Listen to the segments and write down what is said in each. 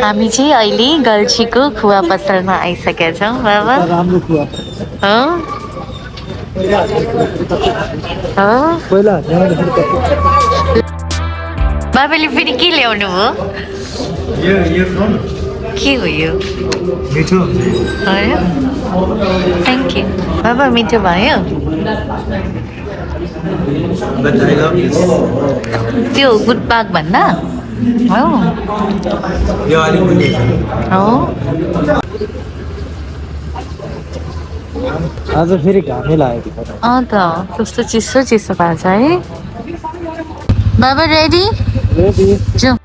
हामी चाहिँ अहिले गल्छीको खुवा पसलमा आइसकेका छौँ बाबा राम्रो कुरा हो हो पहिला बाबाले फेरि के ल्याउनु भयो के हो यो मिठो थ्याङ्क यू बाबा मिठो भयो त्यो गुडबाग भन्दा हो हो आज फेरि घामै लाग्यो त कस्तो चिसो चिसो भएको छ है बाबा रेडी जाउँ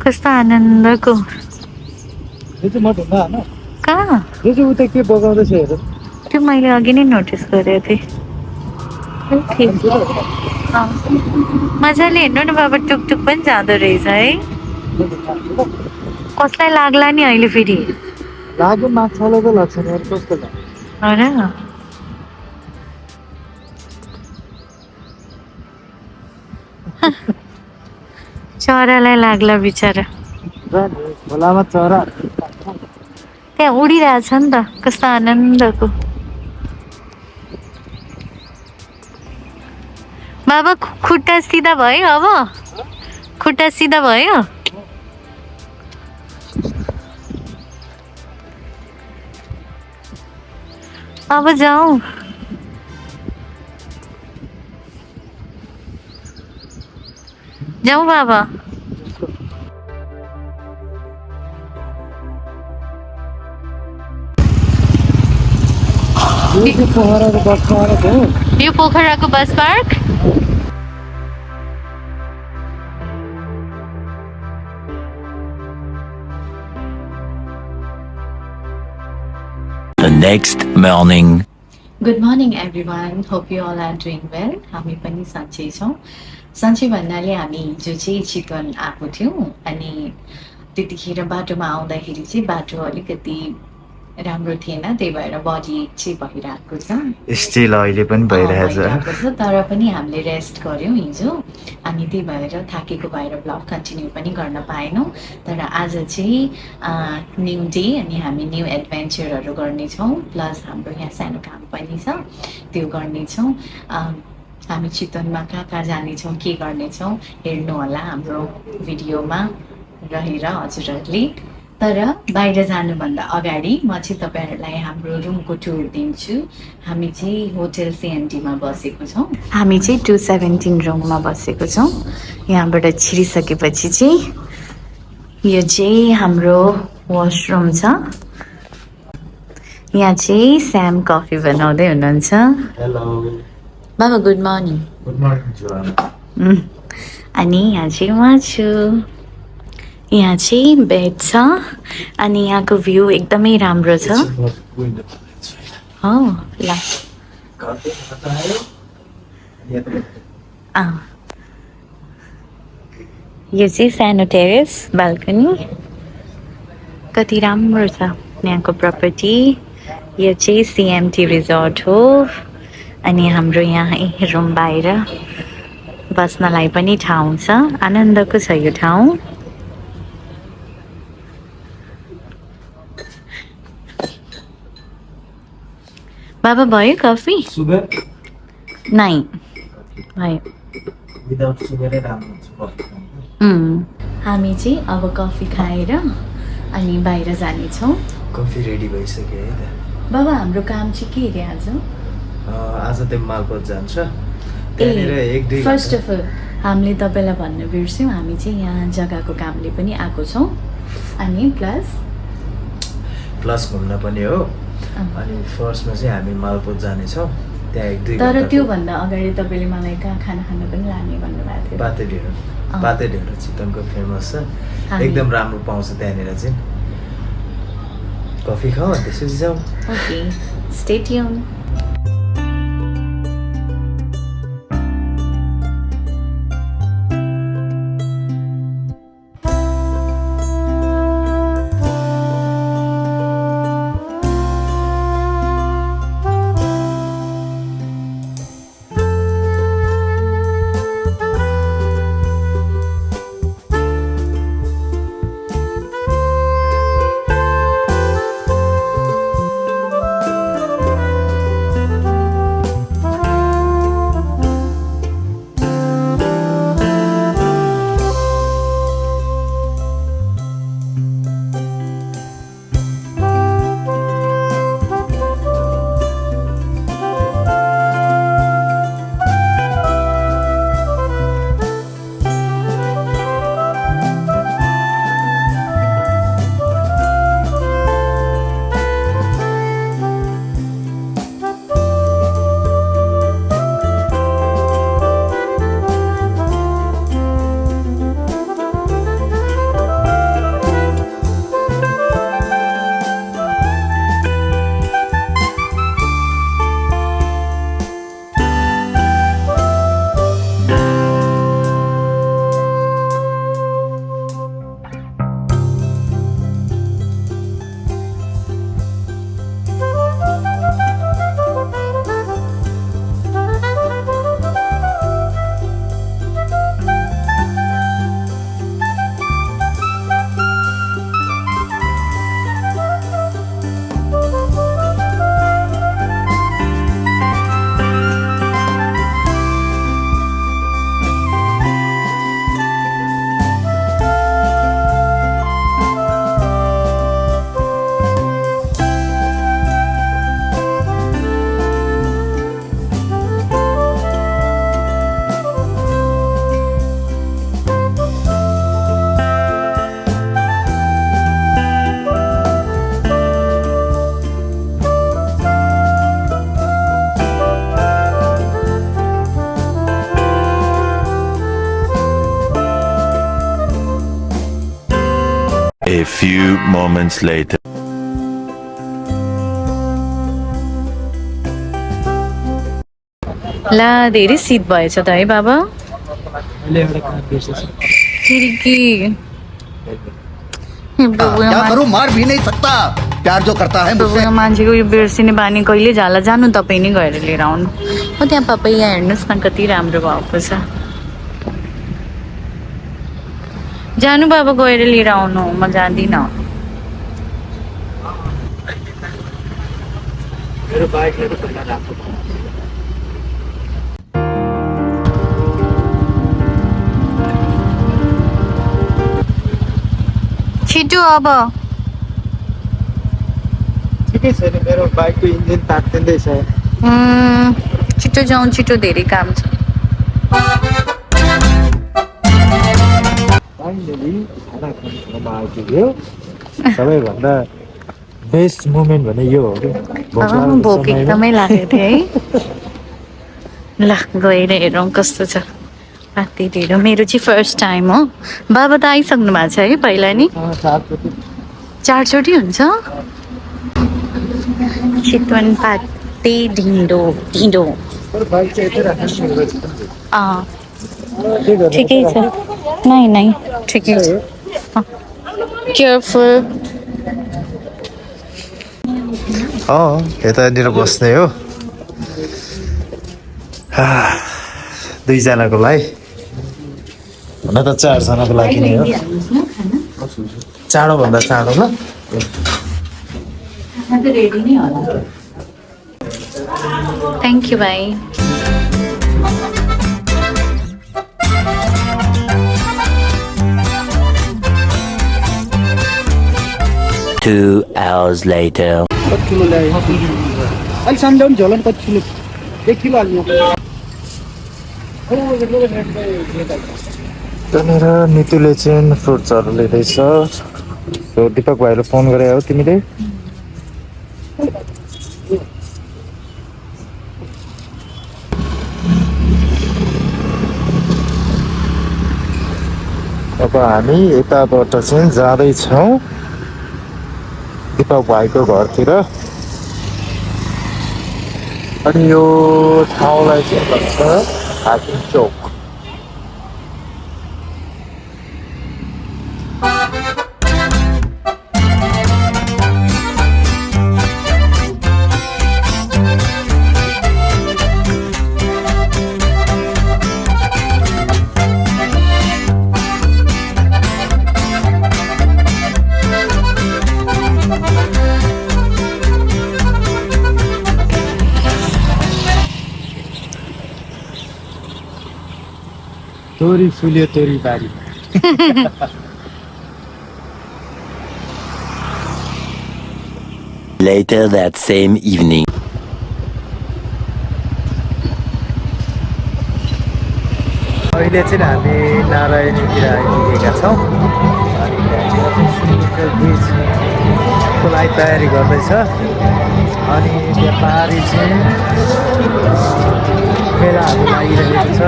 कस्तो आनन्दको यो चाहिँ म ढुङ्गा होइन कहाँ यो चाहिँ उता के बगाउँदैछ हेर त्यो मैले अघि नै नोटिस गरेको थिएँ मजाले हेर्नु न बाबा टुकटुक पनि जाँदो रहेछ है कसलाई लाग्ला नि अहिले फेरि लाग्यो माछालाई त लाग्छ नि अरू कस्तो लाग्छ होइन चरालाई लाग्ला बिचरा खोलामा चरा त्यहाँ उडिरहेछ नि त कस्तो आनन्दको बाबा खुट्टा सिधा भयो अब खुट्टा सिधा भयो अब जाउँ जाउँ बाबा पोखराको बस पार्क हो यो पोखराको bus park The next morning. Good morning everyone. Hope you all are doing well. हामी पनि सन्चै छौँ सन्चै भन्नाले हामी हिजो चाहिँ चितवन आएको थियौँ अनि त्यतिखेर बाटोमा आउँदाखेरि चाहिँ बाटो अलिकति राम्रो थिएन त्यही भएर बडी चाहिँ भइरहेको छ स्टिल अहिले पनि भइरहेछ छ तर पनि हामीले रेस्ट गऱ्यौँ हिजो अनि त्यही भएर थाकेको भएर ब्लग कन्टिन्यू पनि गर्न पाएनौँ तर आज चाहिँ न्यू डे अनि हामी न्यू एडभेन्चरहरू गर्नेछौँ प्लस हाम्रो यहाँ सानो काम पनि छ त्यो गर्नेछौँ हामी चितवनमा कहाँ कहाँ जानेछौँ के गर्नेछौँ हेर्नु होला हाम्रो भिडियोमा रहेर हजुरहरूले तर बाहिर जानुभन्दा अगाडि म चाहिँ तपाईँहरूलाई हाम्रो रुमको टुर दिन्छु हामी चाहिँ होटल सिएमडीमा बसेको छौँ हामी चाहिँ 217 रुममा बसेको छौँ यहाँबाट छिरिसकेपछि चाहिँ यो चाहिँ हाम्रो वासरुम छ यहाँ चाहिँ स्याम कफी बनाउँदै हुनुहुन्छ हेलो बाबा गुड मर्निङ गुड मर्निङ अनि यहाँ चाहिँ म छु यहाँ चाहिँ बेड छ अनि यहाँको भ्यू एकदमै राम्रो छ हो ल यो चाहिँ सानो टेरेस बाल्कनी कति राम्रो छ यहाँको प्रपर्टी यो चाहिँ सिएमटी रिजोर्ट हो अनि हाम्रो यहाँ रुम बाहिर बस्नलाई पनि ठाउँ छ आनन्दको छ यो ठाउँ बाबा भयो कफी सुगर नाइ भयो विदाउट सुगरै राम्रो हुन्छ हामी चाहिँ अब कफी खाएर अनि बाहिर जानेछौँ कफी रेडी भइसक्यो है त बाबा हाम्रो काम चाहिँ के अरे आज त्यो मालपोत जान्छ त्यहाँनिर एक दुई फर्स्ट अफ अल हामीले तपाईँलाई भन्न बिर्स्यौँ हामी चाहिँ यहाँ जग्गाको कामले पनि आएको छौँ अनि प्लस घुम्न पनि हो अनि फर्स्टमा चाहिँ हामी मालपोत जानेछौँ त्यहाँ एक दुई तर त्योभन्दा अगाडि तपाईँले मलाई कहाँ खाना खान पनि लाने भन्नुभएको थियो पाते ढेँडो चितवनको फेमस छ एकदम राम्रो पाउँछ त्यहाँनिर चाहिँ कफी खाऊ त्यसपछि जाउँ okay stay tune few moments later. ला धेरै शीत भएछ त है बाबा अहिले एउटा काम बिर्सेछ फेरि के क्या करूं मार भी नहीं सकता प्यार जो करता है मुझसे मान्छेको यो बिर्सिने बानी कहिले झाला जानु तपाईँ नै गएर लिएर आउनु हो त्यहाँ पापैया हेर्नुहोस् न कति राम्रो भएको छ जानु बाबा गएर लिएर आउनु म जाँदिनँ मेरो बाइकले त पहिला राख्नु छिटो अब ठिकै छ नि मेरो बाइकको इन्जिन तात्तिँदैछ छिटो जाउँ छिटो धेरै काम छ फाइनली खाना खाने ठाउँमा आइपुग्यो सबैभन्दा बेस्ट मोमेन्ट भने यो हो कि भोक एकदमै लागेको थियो है ल गएर हेरौँ कस्तो छ राति ढिलो मेरो चाहिँ फर्स्ट टाइम हो बाबा त आइसक्नु भएको छ है पहिला नि 4 चोटि हुन्छ चितवन पाटी ढिँडो ढिँडो ठिकै छ नै ठिकै छ केयरफुल यतानिर बस्ने हो दुईजनाको लागि हुन त 4 जनाको लागि नै हो चाँडोभन्दा चाँडो ल रेडी नै होला थ्याङ्क यू भाइ 2 hours later. कति किलो ल्यायो अहिले सन्डे पनि झोलन कति किलो 1 किलो हाल्नु त्यहाँनिर नितुले चाहिँ फ्रुट्सहरू लिँदैछ सो दिपक भाइले फोन गरे हो तिमीले अब हामी यताबाट चाहिँ जाँदैछौँ दिपक भाइको घरतिर अनि यो ठाउँलाई चाहिँ भन्छ हाकिम चौक तोरी फुल्यो तोरी बारी Later that same evening. अहिले चाहिँ हामी नारायणीतिर आइपुगेका छौँ अनि त्यहाँनिर चाहिँ सिङ्गिङको ब्रिजको लागि तयारी गर्दैछ अनि त्यहाँ पारी चाहिँ मेलाहरू लागिरहेको छ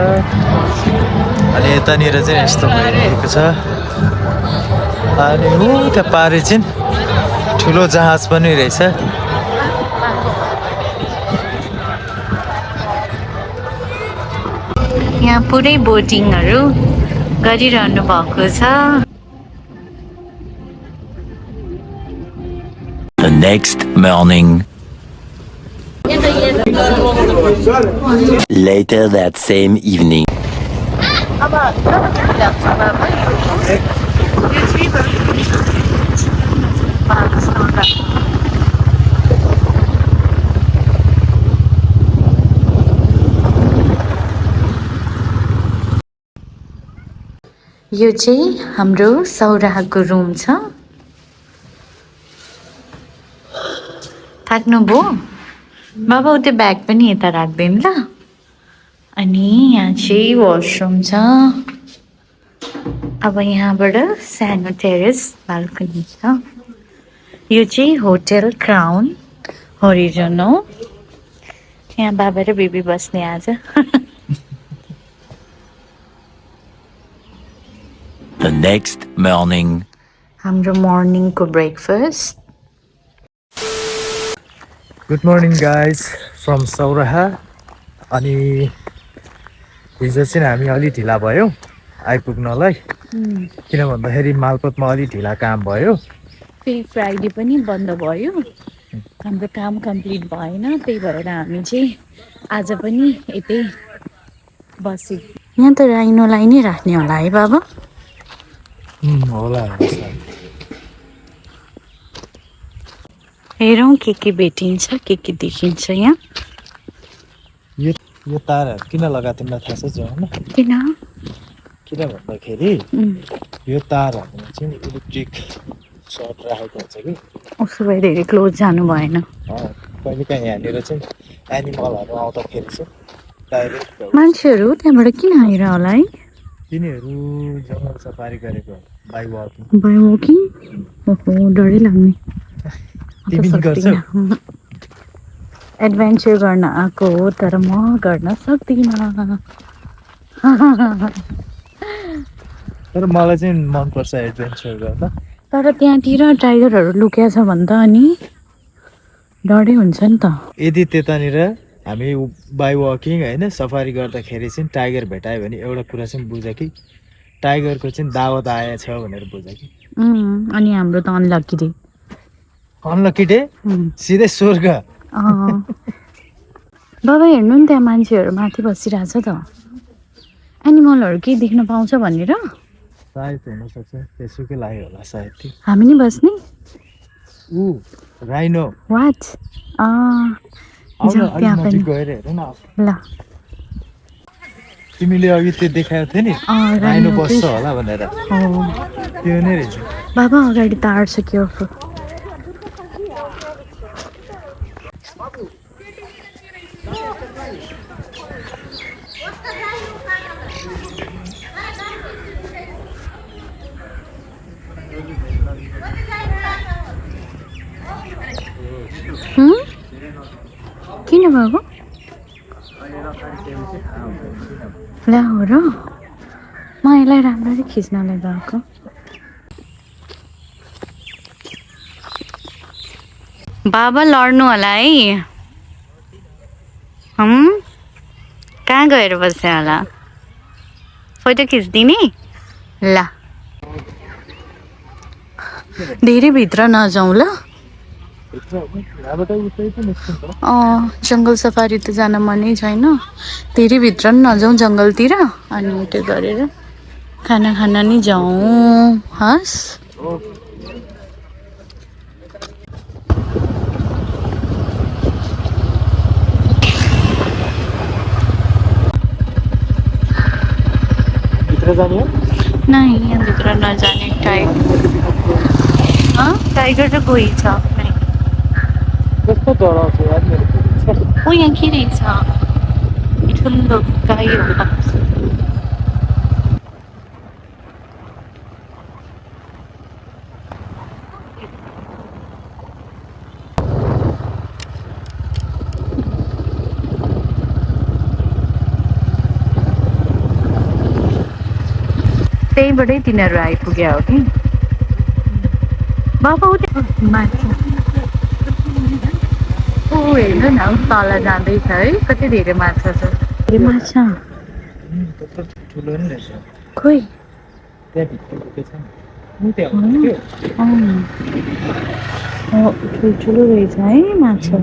अनि यतानिर चाहिँ यस्तो भइरहेको छ अनि त्यहाँ पारी चाहिँ ठुलो जहाज पनि रहेछ यहाँ पुरै बोटिङहरू गरिरहनु भएको छ The next morning. Later that same evening. यो चाहिँ हाम्रो सौराहाको रुम छ थाक्नुभयो बाबा उतै ब्याग पनि यता राख्दैन ल अनि यहाँ चाहिँ वासरुम छ अब यहाँबाट सानो टेरेस बाल्कनी छ यो चाहिँ होटल क्राउन होरिजन हो यहाँ बाबा र बेबी बस्ने आज The next morning. हाम्रो मर्निङको breakfast. Good morning guys from Sauraha. अनि हिजो चाहिँ हामी अलि ढिला भयो आइपुग्नलाई, किन भन्दाखेरि मालपोतमा अलि ढिला काम भयो। फेरि फ्राइडे पनि बन्द भयो, हाम्रो काम कम्प्लिट भएन, त्यही भएर हामी चाहिँ आज पनि यतै बस्यौँ। यहाँ त राइनोलाई नै राख्ने होला है बाबा? होला हेरौँ के भेटिन्छ, के देखिन्छ यहाँ। यो तारहरू किन लगाएको तिमीलाई थाहा छ होइन? किन भन्दाखेरि यो तारहरूमा चाहिँ इलेक्ट्रिक सर्ट राखेको हुन्छ कि। उसो भए धेरै क्लोज जानु भएन। कहिले काहीँ यहाँनिर चाहिँ एनिमलहरू आउँदाखेरि चाहिँ डाइरेक्ट मान्छेहरू त्यहाँबाट किन आएर होला है? तिनीहरू जङ्गल सफारी गरेको बाई वकिङ। ओहो डरै लाग्ने। तिमी गर्छौ? एडभेन्चर गर्न आएको हो तर म गर्न सक्दिनँ। तर मलाई चाहिँ मनपर्छ एडभेन्चर गर्दा। तर त्यहाँतिर टाइगरहरू लुकेको छ भने त अनि डरै हुन्छ नि त। यदि त्यतानिर हामी बाई वकिङ होइन सफारी गर्दाखेरि चाहिँ टाइगर भेटायो भने एउटा कुरा चाहिँ बुझ कि टाइगरको चाहिँ दावत आएछ भनेर बुझ कि। अनि हाम्रो त अनलकी डे। अनलकी डे सिधै स्वर्ग। बाबा हेर्नु नि त्यहाँ मान्छेहरू माथि बसिरहेछ त। एनिमलहरू केही देख्न पाउँछ भनेर सायद हुनसक्छ, त्यसैकै लाग्यो होला सायद। हामी नि बस्ने राइनो वाट त्यहाँ पनि गएर हेर न। ल तिमीले अघि त्यो देखाएको थियो नि राइनो बस्छ होला भनेर, त्यो नै रहेछ। बाबा अगाडि तार छ, केयरफुल। किन बाबु? ला हो र, म यसलाई राम्ररी खिच्नलाई गएको। बाबा लड्नु होला है। कहाँ गएर बस्यो होला? फोटो खिचिदिने? ल धेरै भित्र नजाउँ ल। जङ्गल सफारी त जान मनै छैन, धेरै भित्र पनि नजाउँ जङ्गलतिर। अनि त्यो गरेर खाना खान नि जाउँ। हस् नै यहाँभित्र नजाने। टाइगर त गई छ। कस्तो डराउँछ यार मेरो। ओ यहाँ के रहेछ? ठुलो गाई होला। त्यहीबाटै तिनीहरू आइपुग्यो हो कि बाबा? माथि हेर्नु न, तल जाँदैछ है, कति धेरै माछा छ। माछा ठुलो नि रहेछ। खोइ ठुल्ठुलो रहेछ है माछा।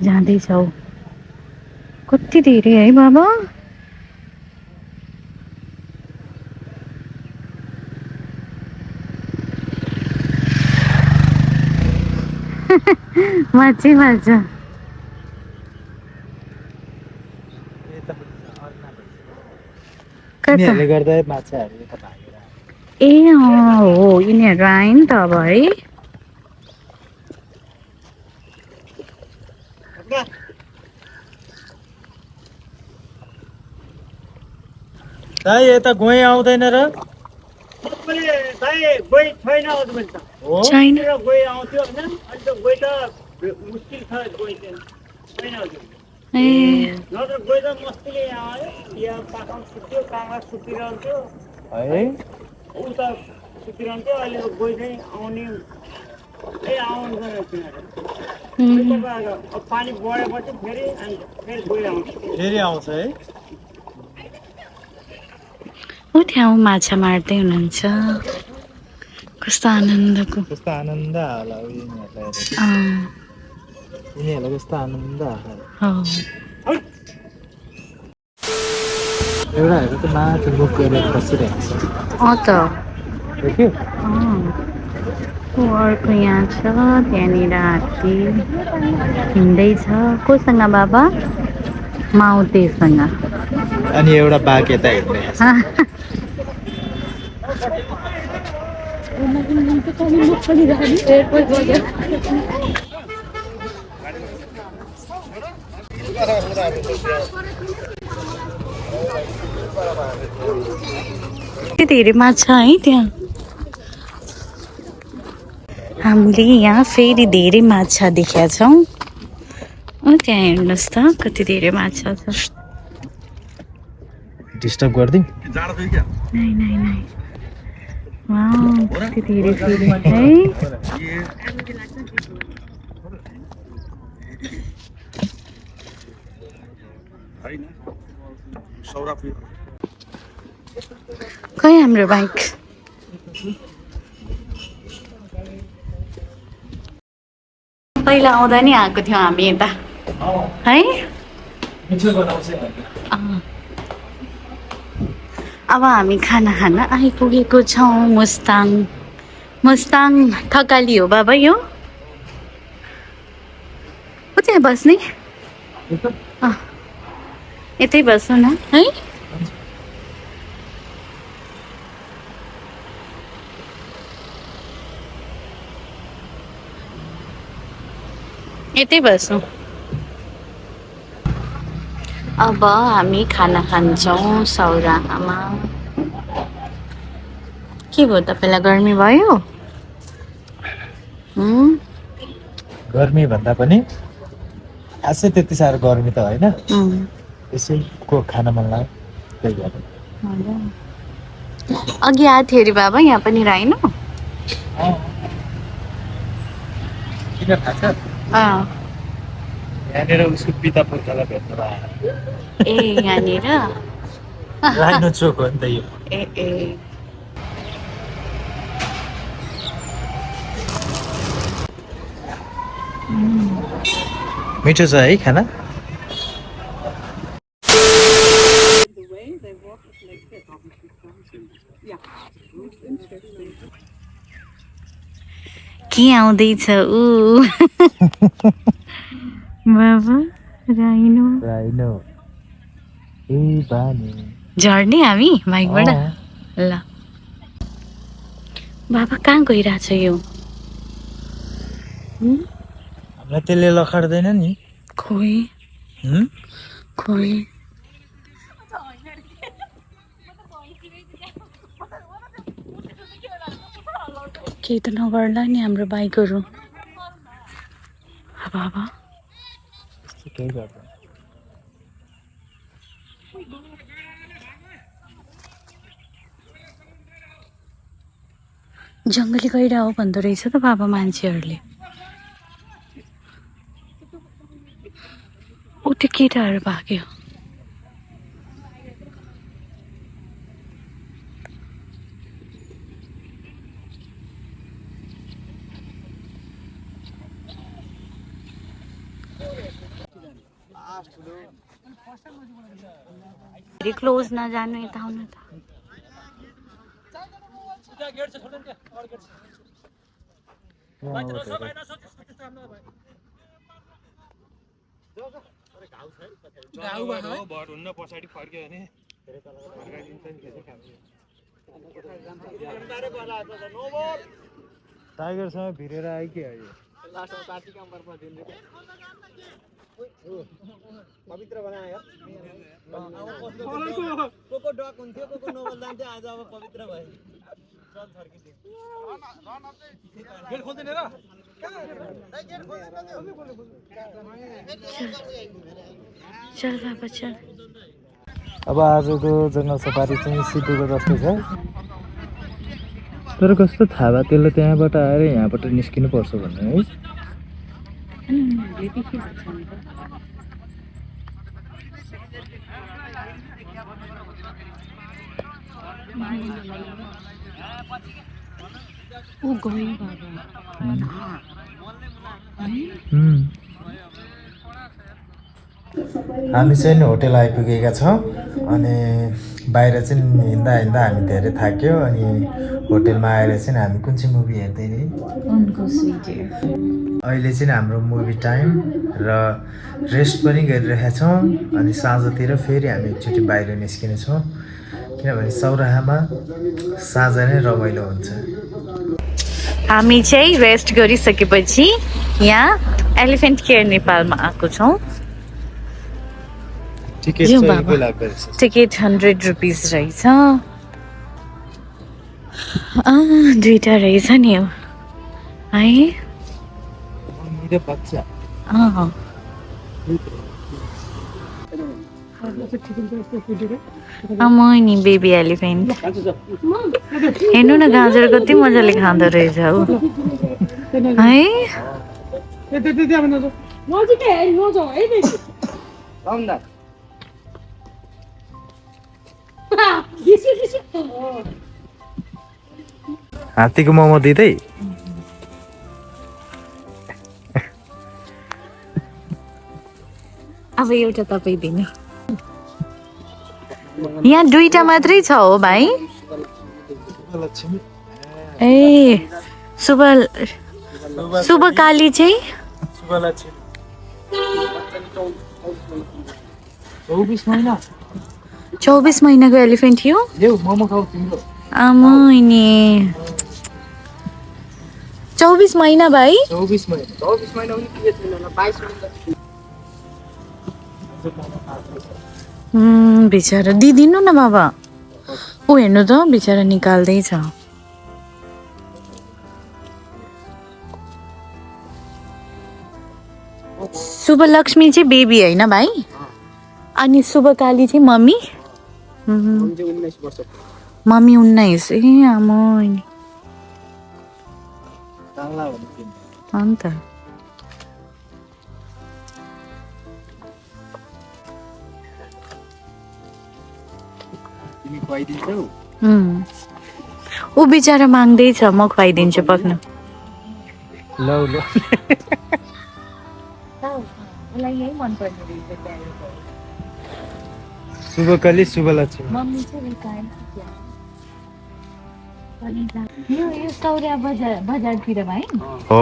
जाँदैछौ कति धेरै है बाबा। माछै माछा। गर्दा माछाहरू यता भागेर। ए हो, यिनीहरू आयो नि त अब है। दाइ यता गोही आउँदैन र? छैन। ए नत्र गएर मस्तीले यहाँ आयो यहाँ पाखा सुत्यो काँगा सुतिरहन्थ्यो है उता सुतिरहन्थ्यो अहिले गइ चाहिँ आउने आउँदैन तिनीहरू अब पानी बढेपछि फेरि अनि फेरि गइरहन्छ फेरि आउँछ है ऊ त्यहाँ माछा मार्दै हुनुहुन्छ कस्तो आनन्दको कस्तो आनन्द होला यिनीहरूलाई यिनीहरूलाई कस्तो आनन्द होला एउटाहरू त माथि मुख गरेर बसिरहेको छ त देख्यो अर्को यहाँ छ त्यहाँनिर हात्ती हिँड्दैछ कोसँग बाबा माउतेसँग अनि एउटा बाघ यता हिँड्दैछ धेरै माछा है त्यहाँ हामीले यहाँ फेरि धेरै माछा देखेका छौँ त्यहाँ हेर्नुहोस् त कति धेरै माछा छ डिस्टर्ब गरिदिउँ नै नै नै वाउ कति धेरै फेरि है खै हाम्रो बाइक पहिला आउँदा नि आएको थियौँ हामी यता है अब हामी खाना खान आइपुगेको छौँ मुस्ताङ मुस्ताङ थकाली हो बाबा यो त्यहाँ बस्ने यतै बस्नु न है यतै बस्नु अब हामी खाना खान्छौँ सौराहामा के भयो तपाईँलाई गर्मी भयो गर्मी भन्दा पनि खासै त्यति साह्रो गर्मी त होइन यसैको खान मन लाग्यो त्यही भएर अघि आएको थियो अरे बाबा यहाँ पनि होइन किन थाहा छ यहाँनिर उसको पिता पुर्खालाई भेट्न आयो ए यहाँनिर राइनो चोक हो नि त यो ए ए मिठो छ है खाना के आउँदैछ ऊ बाबा राइनो राइनो ए बानी झर्ने हामी बाइकबाट ल बाबा कहाँ गइरहेछ यो हामीलाई त्यसले लखाड्दैन नि खोइ खोइ केही त नगर्ला नि हाम्रो बाइकहरू अब केही गर्दैन जङ्गली गइरह हो भन्दो रहेछ त बाबा मान्छेहरूले ऊ त्यो केटाहरू भाग्यो क्लोज नजानु यता आउनु त टाइगरसँग भिरेर आयो कि आयो पवित्र बनायो को डक हुन्थ्यो को नबोल्दान्थ्यो आज अब पवित्र भयो चल छर्किदियो गेट खोल्दैन र गेट खोल्दैन चल बाबा चल। अब आजको जङ्गल सफारी चाहिँ सिधोको जस्तो छ, तर कस्तो थाहा भयो त्यसले त्यहाँबाट आएर यहाँबाट निस्किनु पर्छ भन्ने है। ऊ गयो बाबा। हामी चाहिँ होटेल आइपुगेका छौँ अनि बाहिर चाहिँ हिँड्दा हिँड्दा हामी धेरै थाक्यो अनि होटेलमा आएर चाहिँ हामी कुन चाहिँ मुभी हेर्दै नि उनको स्विट अहिले चाहिँ हाम्रो मुभी टाइम र रेस्ट पनि गरिरहेका छौँ अनि साँझतिर फेरि हामी एकचोटि बाहिर निस्किनेछौँ किनभने सौराहामा साँझ नै रमाइलो हुन्छ। हामी चाहिँ रेस्ट गरिसकेपछि यहाँ एलिफेन्ट केयर नेपालमा आएको छौँ। टिकट यो चाहिँ बाबा। कोही लाग्दो रहेछ। टिकट 100 रुपिस रहेछ। दुईटा रहेछ नि यो है। मेरो बच्चा नि बेबी एलिफेन्ट हेर्नु न गाजर कति मजाले खाँदो रहेछ हौ है। हात्तीको मोमो दिँदै अब एउटा तपाईँ दिनु। यहाँ दुईटा मात्रै छ हो भाइ। ए शुभ काली चाहिँ 24 महिनाको एलिफेन्ट थियो। आमाइनी 24 महिना भाइ। 24 महिना पनि के छैन होला 22 महिना। बिचरा दिदिनु न बाबा। ऊ हेर्नु त बिचरा निकाल्दैछ। शुभ लक्ष्मी चाहिँ बेबी होइन भाइ अनि शुभ काली चाहिँ मम्मी। मम्मी 19 ए आमाइनी अन्त ऊ बिचरा माग्दैछ म खुवाइदिन्छु पक्न। लौ लौ यही मन पर्ने शुभकली शुभलक्ष्मी मम्मी चाहिँ यो सौर्या बजारतिर भाइ हो।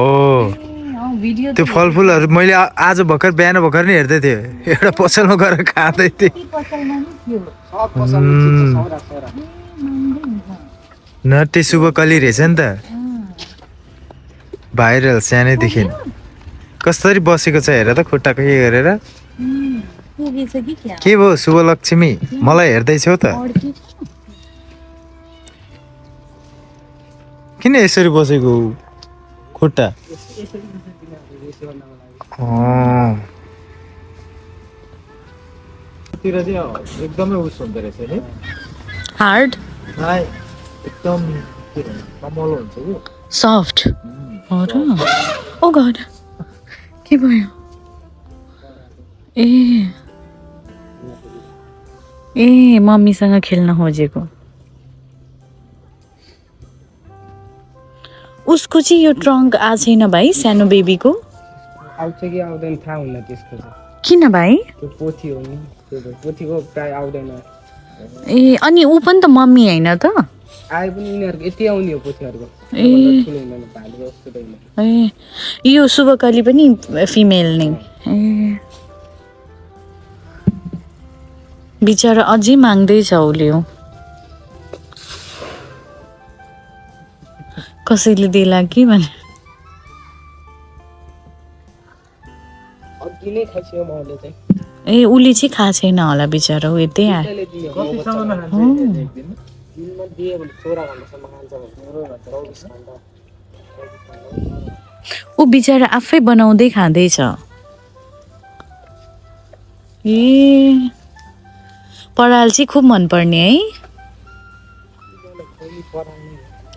भिडियो त्यो फलफुलहरू मैले आज भर्खर बिहान भर्खर नै हेर्दै थिएँ, एउटा पसलमा गएर खाँदै थिएँ। पसलमा नि थियो। नटे शुभकली रहेछ नि त, भाइरल सानैदेखि। कसरी बसेको छ हेर त खुट्टाको के गरेर। के भयो शुभलक्ष्मी मलाई हेर्दैछौ त? किन यसरी बसेको खुट्टा? तिर चाहिँ एकदमै उस हुँदो रहेछ नि, हार्ड एकदम कमलो हुन्छ कि सफ्ट। ओ गड के भयो? ए मम्मीसँग खेल्न खोजेको। उसको चाहिँ यो ट्रङ्क आएको छैन भाइ सानो बेबीको? आउँछ कि आउँदैन थाहा हुन्न त्यसको चाहिँ। किन भाइ? त्यो पोथी हो नि, त्यो पोथीको प्राय आउँदैन। ए अनि ऊ पनि त मम्मी होइन त? आए पनि यिनीहरूको यति आउने हो पोथीहरूको। ए यो शुभकली पनि फिमेल नै। ए बिचरा अझै माग्दैछ उसले। कसैले देला कि भने ए उसले चाहिँ खाएको छैन होला बिचरा। ऊ यतै आयो। ऊ बिचरा आफै बनाउँदै खाँदैछ। ए पराल चाहिँ खुब मनपर्ने है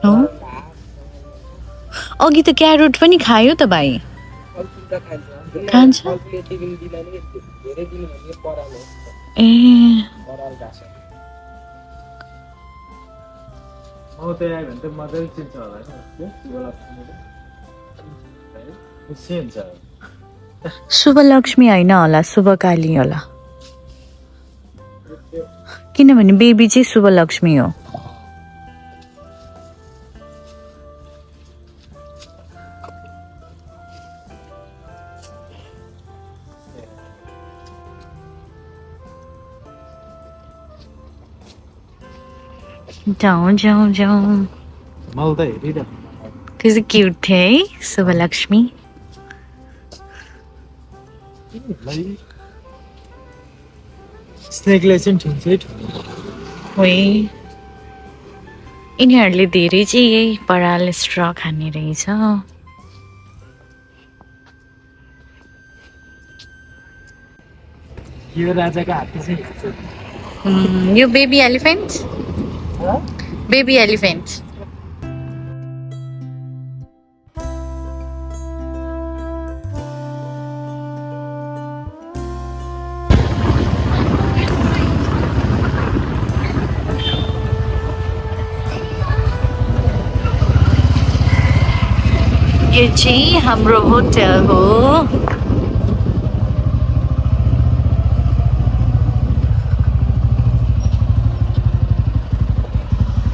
हो अघि त क्यारोट पनि खायो त भाइ खान्छ ए म त आयो भने त मजाले चिन्छ होला शुभलक्ष्मी होइन होला शुभकाली होला किनभने बेबी चाहिँ शुभलक्ष्मी हो जाउँ जाउँ जाउँ मैले त हेरिरह त्यो चाहिँ क्युट थियो है शुभलक्ष्मी स्नेकलाई चाहिँ ठिकै होइ यिनीहरूले धेरै चाहिँ यही पराल स्ट्र खाने रहेछ यो राजाको हात्ती चाहिँ यो बेबी एलिफेन्ट बेबी एलिफेन्ट यो चाहिँ हाम्रो होटल हो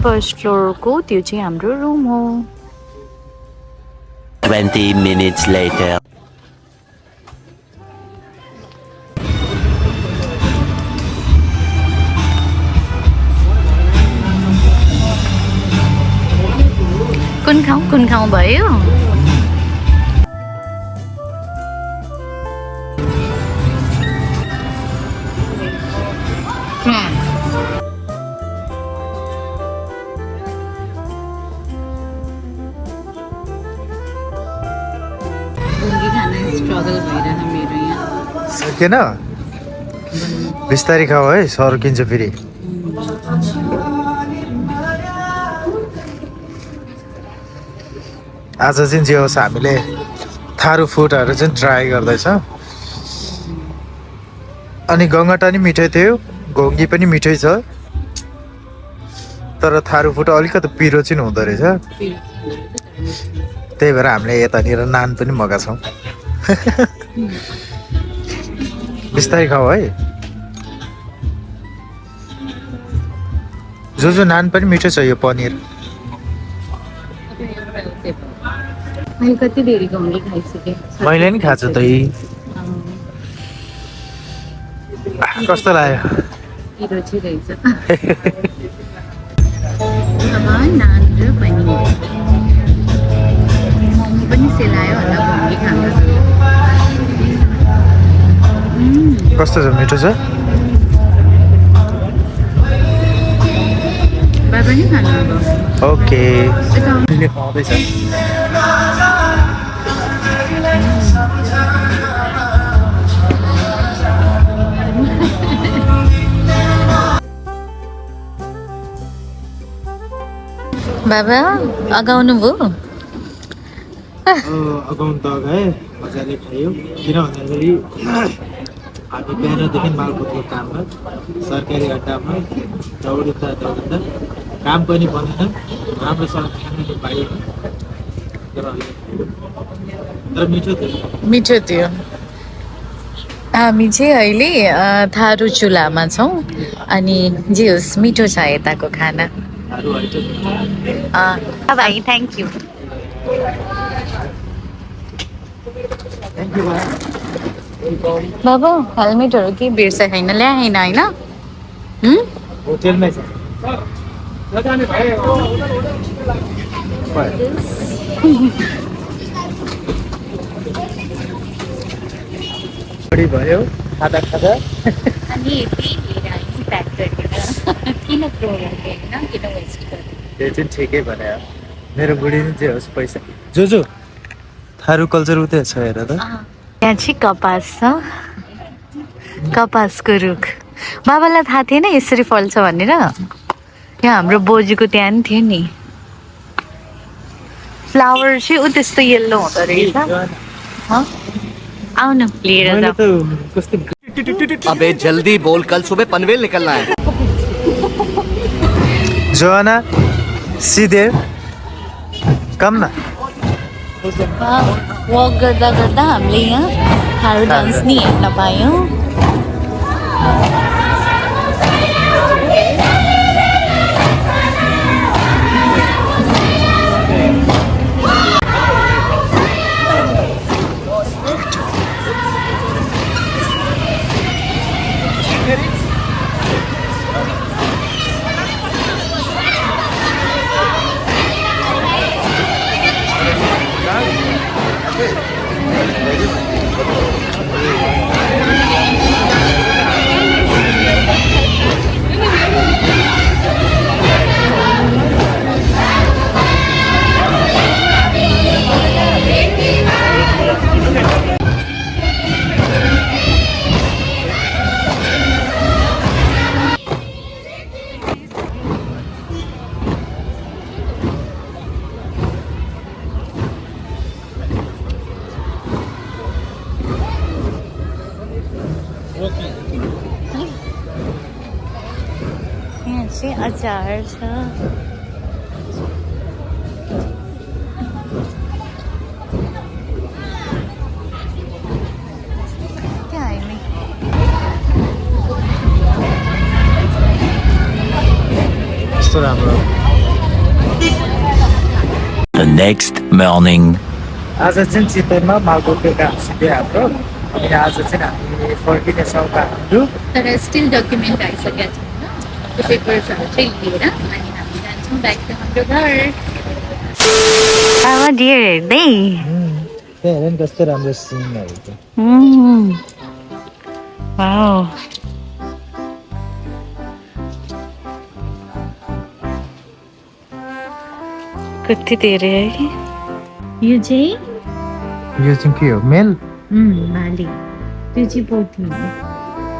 फर्स्ट फ्लोरको त्यो चाहिँ हाम्रो रुम हो 20 minutes later. कुन खाउँ भयो स्ट्रगल भइरहेछ मेरो यहाँ सकेन बिस्तारै खाऊ है सर्किन्छ फेरि आज चाहिँ जे होस् हामीले थारू फुडहरू चाहिँ ट्राई गर्दैछ अनि गङ्गटा नि मिठै थियो घोङ्गी पनि मिठै छ तर थारू फुड अलिकति पिरो चाहिँ हुँदो रहेछ त्यही भएर हामीले यतानिर नान पनि मगाएको छौँ बिस्तारै खाऊ है जो नान पनि मिठो छ यो पनिर मैले कति धेरै घोङ्गी खाइसकेँ मैले नि खाएको छु त कस्तो लाग्यो पिरो चाहिँ रहेछ अब नान र पनिर मोमो पनि सेलायो होला घोङ्गी खाँदा कस्तो छ मिठो छ बाबा नि खानु अब ओके खुवाउँदैछ बाबा अगाउनु भयो अगाउनु त अगाए मजाले खायो किन भन्दाखेरि हामी बिहानदेखि मालपोतको काममा सरकारी अड्डामा दौडिँदा काम पनि बनेन राम्रोसँग खानु पाइएन तर मिठो थियो हामी चाहिँ अहिले थारू चुलामा छौँ अनि जे होस् मिठो छ यताको खाना भाइ थ्याङ्क यू बाबा हेलमेटहरू के बिर्स छैन ल्याएन होइन होटेलमै छ भयो खाँदा अनि प्याक गरेर किन थ्रो गर्ने होइन किन वेस्ट गर्ने त्यो चाहिँ ठिकै भने मेरो बुढी नि जे होस् पैसा जो थारू कल्चर उतै छ हेर त यहाँ चाहिँ कपास छ कपासको रुख बाबालाई थाहा थिएन यसरी फल्छ भनेर यहाँ हाम्रो बोजूको त्यहाँ नि थियो नि फ्लावर चाहिँ ऊ त्यस्तो येल्लो हुँदो रहेछ आउन लिएर जाऊ अबे जल्दी बोल, कल सुबह पनवेल निकलना है। जोना सिधे कम न वक गर्दा गर्दा हामीले यहाँ थारू डान्स नि हेर्न पायौँ यहाँ चाहिँ अचार छ त्यहाँ होइन कस्तो राम्रो The next morning. आज चाहिँ चितवनमा मालपोतको काम सिक्यो हाम्रो अनि आज चाहिँ हामी फर्किनेछौँ काठमाडौँ तर स्टिल डकुमेन्ट आइसकेको छैन त्यो पेपर्सहरू चाहिँ लिएर अनि हामी जान्छौँ ब्याक टु हाम्रो घर आमा डियर हेर्दै त्यहाँ हेर नि कस्तो राम्रो सिनहरू छ वाउ कति धेरै है यो चाहिँ यो चाहिँ के हो मेल माली त्यो चाहिँ पोथी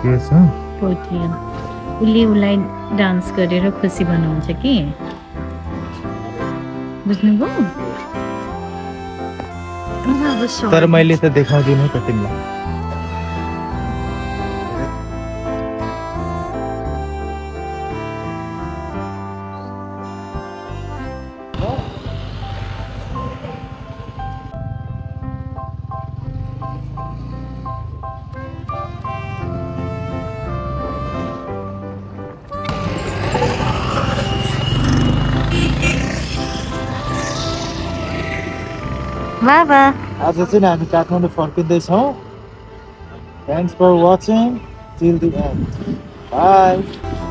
यो छ पोथी हो उसले उसलाई डान्स गरेर खुसी बनाउँछ कि बुझ्नुभयो तर मैले त देखाउँदिनँ त तिमीलाई बाबा आज चाहिँ हामी काठमाडौँ फर्किँदैछौँ thanks for watching till the end by